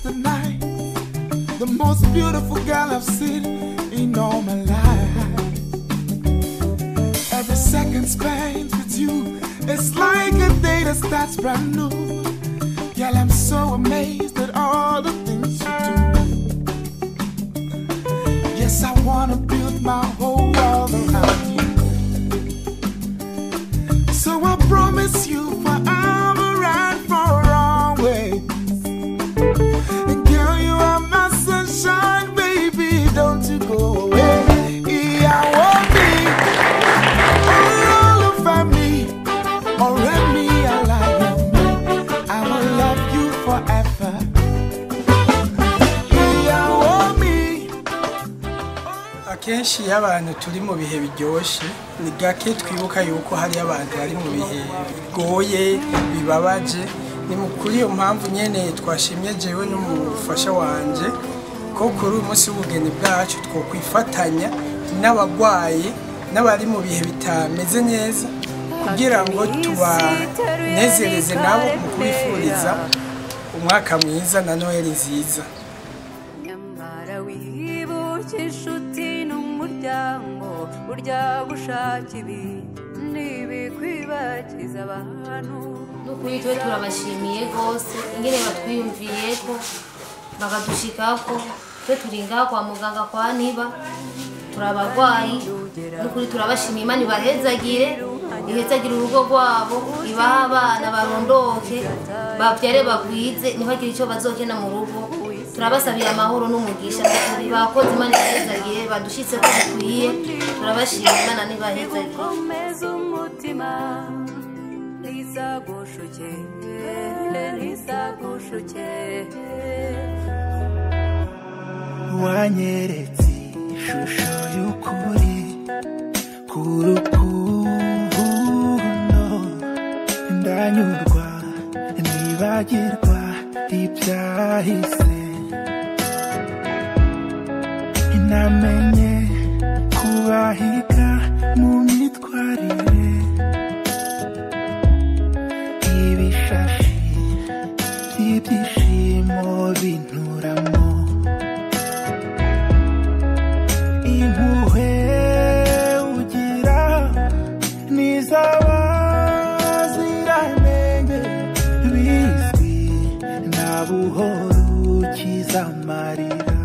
the night, the most beautiful girl I've seen in all my life. Every second spent with you, it's like a day that starts brand new. Girl, I'm so amazed at all the things you do. Yes, I wanna build my whole world around you. So I promise you forever and for always. And girl, you are my sunshine, baby, don't you go away. Yeah, I want me, all over me, already I like me. I will love you forever. Yeah, I want me. Akenshi y'abantu turi mu bihe biryoshye ni gake twibuka yuko hari abantu bari mu bihe bigoye bibabaje. Ni mukuri iyo mpamvu nyene twashimye jewe n'umufasha wanje ko kuri umunsi w'ubugeni bwacu two kwifatanya n'abagwayi n'abari mu bihe bitameze neza kugira ngo tubanezereze nabo mu kwifuriza umwaka mwiza na Noheli nziza. Inshuti n'umuryango burya gushaka ibi ntibikwibagiza abantu. N'ukuri twe turabashimiye gose ingene batwiyumviyeko bakadushikako. Twe turi ngaha kwa muganga kwa Niba turabagwayi, n'ukuri turabashimiye. Imana ibahezagire, ihezagire urugo rwabo, ibaha abana barondoke bavyare bagwize ntibagire icyo bazokena mu rugo. Turabasabira amahoro n'umugisha n'ukuri bakoze. Imana ibahezagire badushitse ko bikwiye. Turabashimiye, Imana nibahezagire. Wanyeretse ishusho y'ukuri ku rukundo, ndanyurwa nibagirwa ibyahise. Namenye kubahiga mu myitwarire, ibishashi by'ibyishimo binturamo, impuhwe ugira n'iz'abaziranenge bizwi na buhoro ukiza amarira.